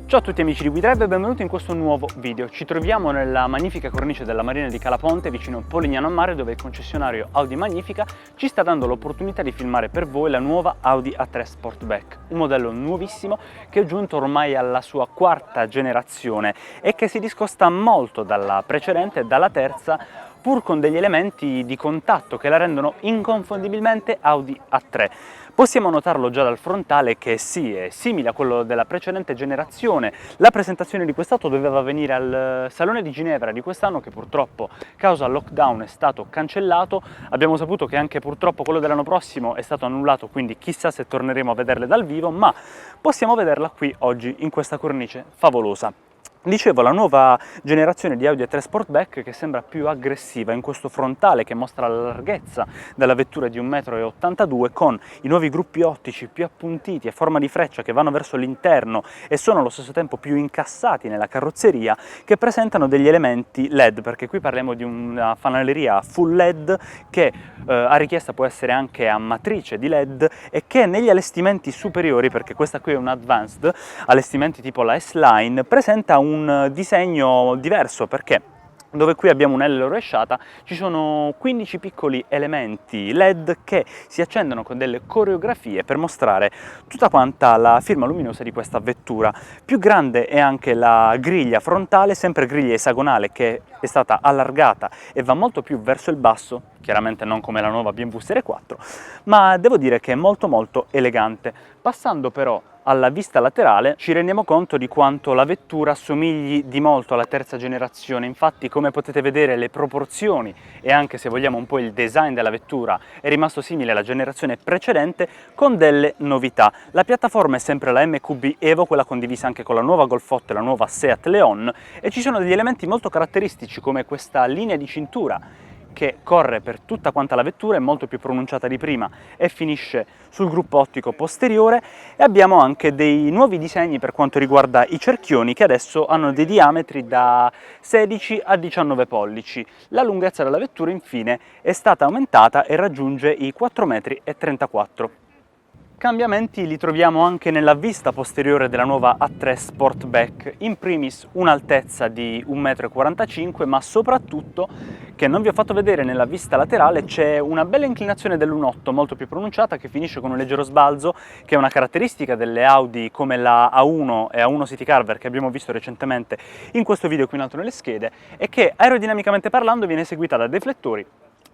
Ciao a tutti amici di WeDrive e benvenuti in questo nuovo video. Ci troviamo nella magnifica cornice della Marina di Calaponte, vicino Polignano a Mare, dove il concessionario Audi Magnifica ci sta dando l'opportunità di filmare per voi la nuova Audi A3 Sportback, un modello nuovissimo che è giunto ormai alla sua quarta generazione e che si discosta molto dalla precedente e dalla terza, pur con degli elementi di contatto che la rendono inconfondibilmente Audi A3. Possiamo notarlo già dal frontale che sì, è simile a quello della precedente generazione. La presentazione di quest'auto doveva avvenire al Salone di Ginevra di quest'anno, che purtroppo causa lockdown è stato cancellato. Abbiamo saputo che anche purtroppo quello dell'anno prossimo è stato annullato, quindi chissà se torneremo a vederle dal vivo, ma possiamo vederla qui oggi in questa cornice favolosa. Dicevo, la nuova generazione di Audi A3 Sportback che sembra più aggressiva in questo frontale che mostra la larghezza della vettura di 1,82 m, con i nuovi gruppi ottici più appuntiti a forma di freccia che vanno verso l'interno e sono allo stesso tempo più incassati nella carrozzeria, che presentano degli elementi LED, perché qui parliamo di una fanaleria full LED che a richiesta può essere anche a matrice di LED e che negli allestimenti superiori, perché questa qui è un Advanced, allestimenti tipo la S-Line, presenta un disegno diverso, perché dove qui abbiamo un'L rovesciata ci sono 15 piccoli elementi LED che si accendono con delle coreografie per mostrare tutta quanta la firma luminosa di questa vettura. Più grande è anche la griglia frontale, sempre griglia esagonale che è stata allargata e va molto più verso il basso, chiaramente non come la nuova BMW Serie 4, ma devo dire che è molto elegante. Passando però alla vista laterale ci rendiamo conto di quanto la vettura assomigli di molto alla terza generazione. Infatti, come potete vedere, le proporzioni e anche, se vogliamo, un po' il design della vettura è rimasto simile alla generazione precedente, con delle novità. La piattaforma è sempre la MQB Evo, quella condivisa anche con la nuova Golf 8 e la nuova Seat Leon, e ci sono degli elementi molto caratteristici come questa linea di cintura che corre per tutta quanta la vettura, è molto più pronunciata di prima e finisce sul gruppo ottico posteriore, e abbiamo anche dei nuovi disegni per quanto riguarda i cerchioni, che adesso hanno dei diametri da 16 a 19 pollici. La lunghezza della vettura infine è stata aumentata e raggiunge i 4,34 m. Cambiamenti li troviamo anche nella vista posteriore della nuova A3 Sportback, in primis un'altezza di 1,45 m, ma soprattutto, che non vi ho fatto vedere nella vista laterale, c'è una bella inclinazione dell'1.8 molto più pronunciata, che finisce con un leggero sbalzo, che è una caratteristica delle Audi come la A1 e A1 City Carver che abbiamo visto recentemente in questo video qui in alto nelle schede, e che aerodinamicamente parlando viene eseguita da deflettori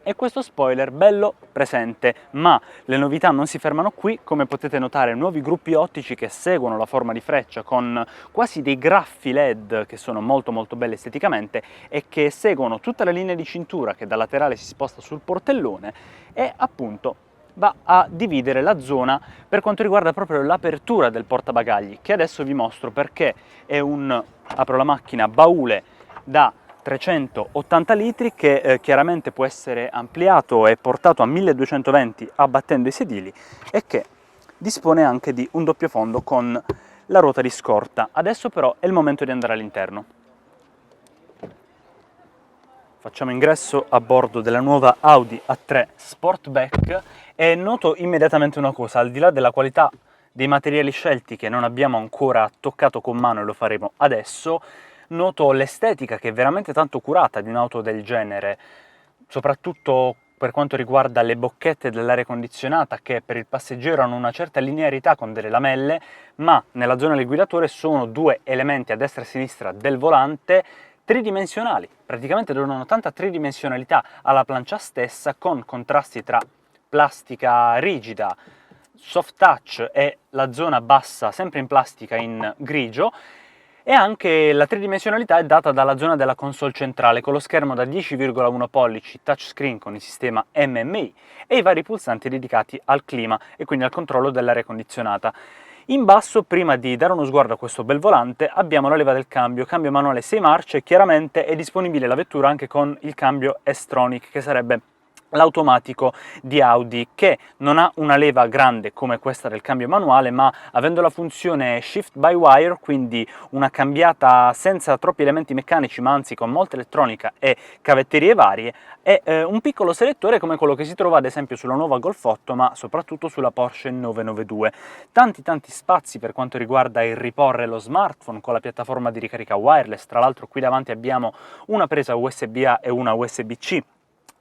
e questo spoiler bello presente. Ma le novità non si fermano qui. Come potete notare, nuovi gruppi ottici che seguono la forma di freccia, con quasi dei graffi LED che sono molto belli esteticamente e che seguono tutta la linea di cintura che da laterale si sposta sul portellone e appunto va a dividere la zona per quanto riguarda proprio l'apertura del portabagagli, che adesso vi mostro, perché è un, apro la macchina, baule da 380 litri che chiaramente può essere ampliato e portato a 1220 abbattendo i sedili, e che dispone anche di un doppio fondo con la ruota di scorta. Adesso però è il momento di andare all'interno. Facciamo ingresso a bordo della nuova Audi A3 Sportback e noto immediatamente una cosa: al di là della qualità dei materiali scelti, che non abbiamo ancora toccato con mano e lo faremo adesso, noto l'estetica che è veramente tanto curata di un'auto del genere, soprattutto per quanto riguarda le bocchette dell'aria condizionata, che per il passeggero hanno una certa linearità con delle lamelle, ma nella zona del guidatore sono due elementi a destra e a sinistra del volante tridimensionali, praticamente donano tanta tridimensionalità alla plancia stessa, con contrasti tra plastica rigida, soft touch e la zona bassa sempre in plastica in grigio. E anche la tridimensionalità è data dalla zona della console centrale, con lo schermo da 10,1 pollici touchscreen con il sistema MMI e i vari pulsanti dedicati al clima e quindi al controllo dell'aria condizionata. In basso, prima di dare uno sguardo a questo bel volante, abbiamo la leva del cambio manuale 6 marce, e chiaramente è disponibile la vettura anche con il cambio S-Tronic, che sarebbe l'automatico di Audi, che non ha una leva grande come questa del cambio manuale, ma avendo la funzione shift by wire, quindi una cambiata senza troppi elementi meccanici ma anzi con molta elettronica e cavetterie varie, è un piccolo selettore come quello che si trova ad esempio sulla nuova Golf 8 ma soprattutto sulla Porsche 992. Tanti spazi per quanto riguarda il riporre lo smartphone con la piattaforma di ricarica wireless. Tra l'altro qui davanti abbiamo una presa USB-A e una USB-C,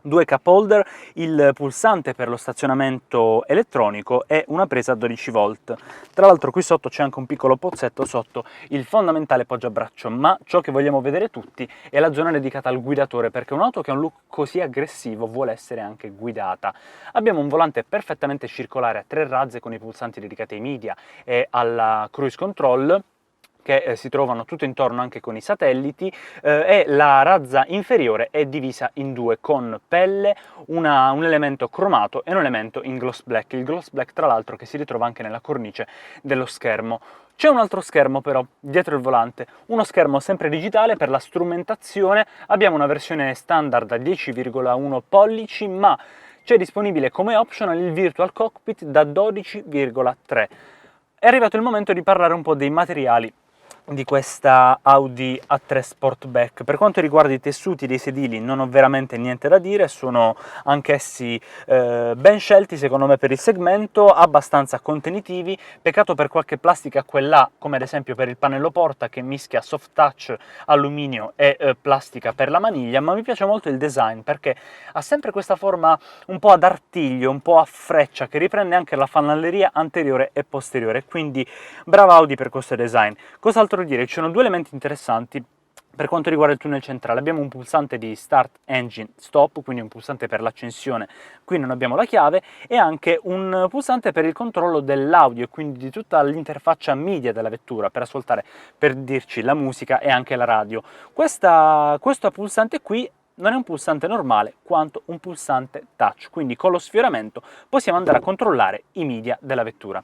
due cup holder, il pulsante per lo stazionamento elettronico e una presa a 12 volt. Tra l'altro qui sotto c'è anche un piccolo pozzetto sotto il fondamentale poggiabraccio, ma ciò che vogliamo vedere tutti è la zona dedicata al guidatore, perché un'auto che ha un look così aggressivo vuole essere anche guidata. Abbiamo un volante perfettamente circolare a 3 razze con i pulsanti dedicati ai media e alla cruise control, che si trovano tutto intorno anche con i satelliti, e la razza inferiore è divisa in due con pelle, un elemento cromato e un elemento in gloss black. Il gloss black tra l'altro che si ritrova anche nella cornice dello schermo. C'è un altro schermo però dietro il volante, uno schermo sempre digitale. Per la strumentazione abbiamo una versione standard da 10,1 pollici, ma c'è disponibile come optional il Virtual Cockpit da 12,3. È arrivato il momento di parlare un po' dei materiali di questa Audi A3 Sportback. Per quanto riguarda i tessuti dei sedili non ho veramente niente da dire, sono anch'essi ben scelti secondo me per il segmento, abbastanza contenitivi. Peccato per qualche plastica qua e là, come ad esempio per il pannello porta che mischia soft touch, alluminio e plastica per la maniglia, ma mi piace molto il design perché ha sempre questa forma un po' ad artiglio, un po' a freccia, che riprende anche la fanalleria anteriore e posteriore, quindi brava Audi per questo design. Cos'altro dire? Ci sono due elementi interessanti per quanto riguarda il tunnel centrale. Abbiamo un pulsante di start engine stop, quindi un pulsante per l'accensione, qui non abbiamo la chiave, e anche un pulsante per il controllo dell'audio, quindi di tutta l'interfaccia media della vettura, per ascoltare, per dirci, la musica e anche la radio. Questo pulsante qui non è un pulsante normale quanto un pulsante touch, quindi con lo sfioramento possiamo andare a controllare i media della vettura.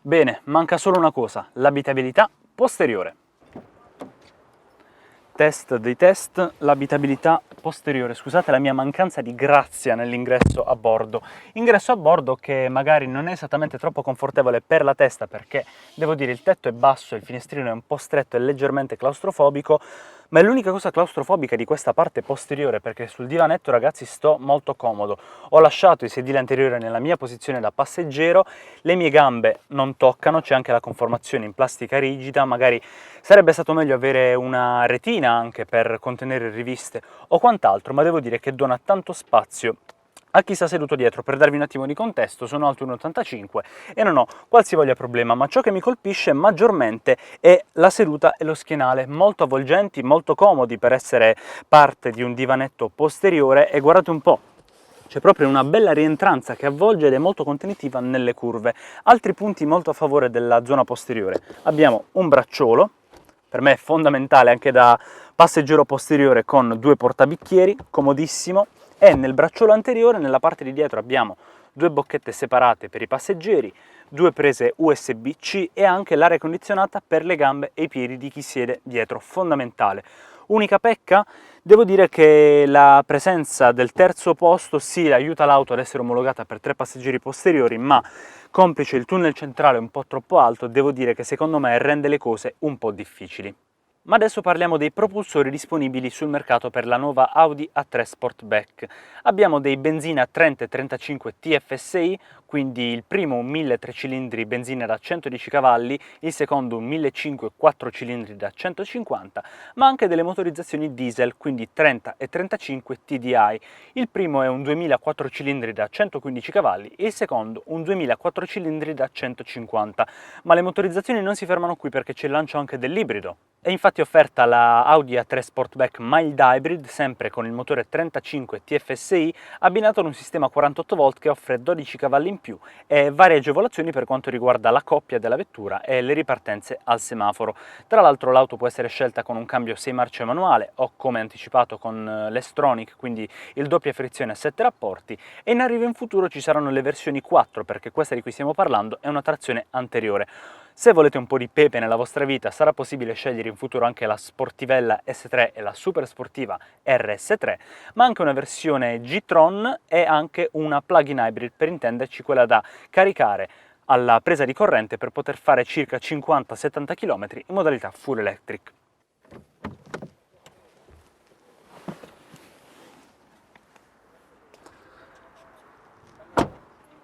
Bene, manca solo una cosa, l'abitabilità posteriore. Test dei test, l'abitabilità posteriore. Scusate la mia mancanza di grazia nell'ingresso a bordo. Ingresso a bordo che magari non è esattamente troppo confortevole per la testa, perché devo dire il tetto è basso, il finestrino è un po' stretto e leggermente claustrofobico, ma è l'unica cosa claustrofobica di questa parte posteriore, perché sul divanetto, ragazzi, sto molto comodo. Ho lasciato il sedile anteriore nella mia posizione da passeggero, le mie gambe non toccano, c'è anche la conformazione in plastica rigida, magari sarebbe stato meglio avere una retina anche per contenere riviste o quant'altro, ma devo dire che dona tanto spazio a chi sta seduto dietro. Per darvi un attimo di contesto, sono alto 1,85 e non ho qualsivoglia problema, ma ciò che mi colpisce maggiormente è la seduta e lo schienale, molto avvolgenti, molto comodi per essere parte di un divanetto posteriore, e guardate un po', c'è proprio una bella rientranza che avvolge ed è molto contenitiva nelle curve. Altri punti molto a favore della zona posteriore: abbiamo un bracciolo, per me è fondamentale anche da passeggero posteriore, con due portabicchieri, comodissimo, e nel bracciolo anteriore, nella parte di dietro, abbiamo due bocchette separate per i passeggeri, due prese USB-C e anche l'aria condizionata per le gambe e i piedi di chi siede dietro, fondamentale. Unica pecca? Devo dire che la presenza del terzo posto sì aiuta l'auto ad essere omologata per 3 passeggeri posteriori, ma complice il tunnel centrale un po' troppo alto, devo dire che secondo me rende le cose un po' difficili. Ma adesso parliamo dei propulsori disponibili sul mercato per la nuova Audi A3 Sportback. Abbiamo dei benzina 30 e 35 TFSI, quindi il primo un 1.3 cilindri benzina da 110 cavalli, il secondo un 1.500 4 cilindri da 150, ma anche delle motorizzazioni diesel, quindi 30 e 35 TDI. Il primo è un 2.004 cilindri da 115 cavalli e il secondo un 2.004 cilindri da 150. Ma le motorizzazioni non si fermano qui, perché c'è il lancio anche dell'ibrido. È infatti offerta la Audi A3 Sportback Mild Hybrid, sempre con il motore 35 TFSI, abbinato ad un sistema 48 volt che offre 12 cavalli in più e varie agevolazioni per quanto riguarda la coppia della vettura e le ripartenze al semaforo. Tra l'altro l'auto può essere scelta con un cambio 6 marce manuale o, come anticipato, con l'S-Tronic, quindi il doppia frizione a 7 rapporti, e in arrivo in futuro ci saranno le versioni 4, perché questa di cui stiamo parlando è una trazione anteriore. Se volete un po' di pepe nella vostra vita, sarà possibile scegliere in futuro anche la sportivella S3 e la super sportiva RS3, ma anche una versione G-Tron e anche una plug-in hybrid, per intenderci quella da caricare alla presa di corrente per poter fare circa 50-70 km in modalità full electric.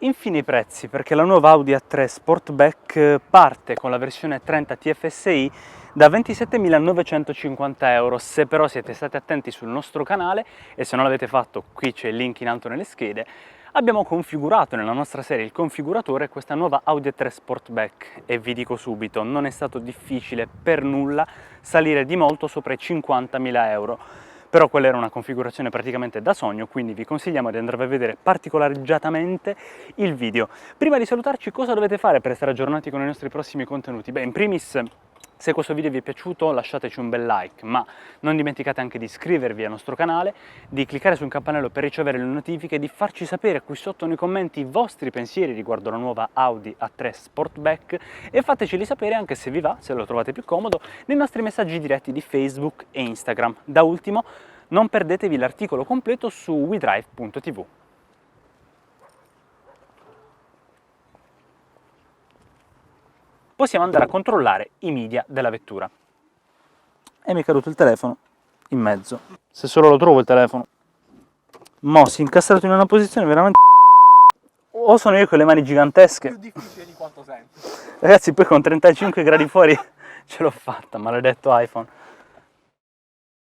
Infine i prezzi, perché la nuova Audi A3 Sportback parte con la versione 30 TFSI da 27.950 euro. Se però siete stati attenti sul nostro canale, e se non l'avete fatto qui c'è il link in alto nelle schede, abbiamo configurato nella nostra serie il configuratore questa nuova Audi A3 Sportback e vi dico subito, non è stato difficile per nulla salire di molto sopra i 50.000 euro. Però quella era una configurazione praticamente da sogno, quindi vi consigliamo di andare a vedere particolareggiatamente il video. Prima di salutarci, cosa dovete fare per essere aggiornati con i nostri prossimi contenuti? Beh, in primis, se questo video vi è piaciuto lasciateci un bel like, ma non dimenticate anche di iscrivervi al nostro canale, di cliccare sul campanello per ricevere le notifiche, di farci sapere qui sotto nei commenti i vostri pensieri riguardo la nuova Audi A3 Sportback e fateceli sapere anche se vi va, se lo trovate più comodo, nei nostri messaggi diretti di Facebook e Instagram. Da ultimo, non perdetevi l'articolo completo su wedrive.tv. Possiamo andare a controllare i media della vettura. E mi è caduto il telefono in mezzo. Se solo lo trovo il telefono. Mo' si è incastrato in una posizione veramente... O sono io con le mani gigantesche. Più difficile di quanto sento. Ragazzi, poi con 35 gradi fuori ce l'ho fatta, maledetto iPhone.